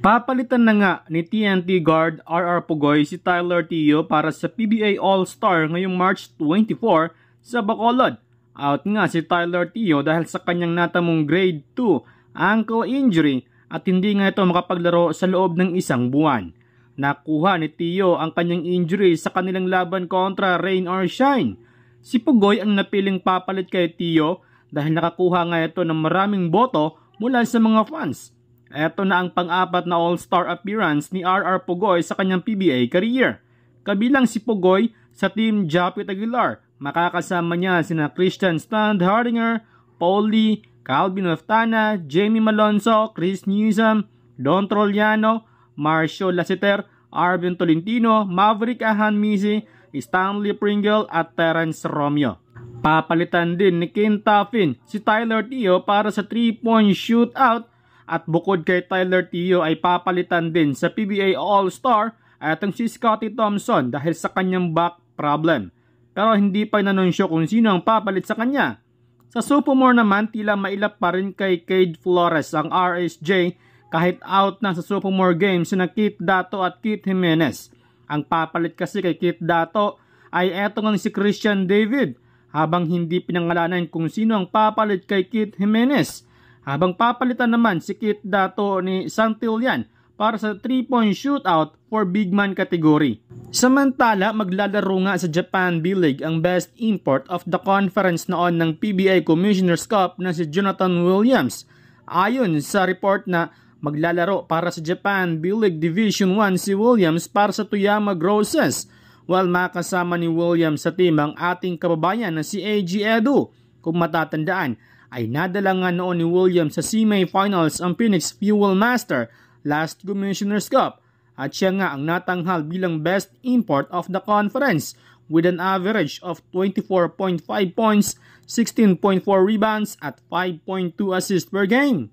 Papalitan na nga ni TNT guard RR Pugoy si Tyler Tio para sa PBA All-Star ngayong March 24 sa Bacolod. Out nga si Tyler Tio dahil sa kanyang natamong grade 2 ankle injury at hindi nga ito makapaglaro sa loob ng isang buwan. Nakuha ni Tio ang kanyang injury sa kanilang laban kontra Rain or Shine. Si Pugoy ang napiling papalit kay Tio dahil nakakuha nga ito ng maraming boto mula sa mga fans. Ito na ang pang-apat na All-Star appearance ni RR Pugoy sa kanyang PBA career. Kabilang si Pugoy sa team Japit Aguilar, makakasama niya sina Christian Standhardinger, Paul Lee, Calvin Oftana, Jamie Malonzo, Chris Newsom, Don Troliano, Marcio Lasiter, Arvin Tolentino, Maverick Ahanmisi, Stanley Pringle at Terence Romeo. Papalitan din ni Ken Taffin si Tyler Tio para sa 3-point shootout. At bukod kay Tyler Tio ay papalitan din sa PBA All-Star at ang si Scottie Thompson dahil sa kanyang back problem. Pero hindi pa inanunsyo kung sino ang papalit sa kanya. Sa sophomore naman tila mailap pa rin kay Cade Flores ang RSJ kahit out na sa sophomore games sina Keith Dato at Keith Jimenez. Ang papalit kasi kay Keith Dato ay eto ngang si Christian David habang hindi pinangalanan kung sino ang papalit kay Keith Jimenez. Habang papalitan naman si Keith Dato ni Santillan para sa 3-point shootout for big man category. Samantala, maglalaro nga sa Japan B-League ang best import of the conference noon ng PBA Commissioner's Cup na si Jonathan Williams. Ayon sa report na maglalaro para sa Japan B-League Division 1 si Williams para sa Toyama Grosses, while makasama ni Williams sa team ang ating kababayan na si AG Edu. Kung matatandaan, ay nadala nga noon ni Williams sa semi-finals ang Phoenix Fuel Master last Commissioner's Cup at siya nga ang natanghal bilang best import of the conference with an average of 24.5 points, 16.4 rebounds at 5.2 assists per game.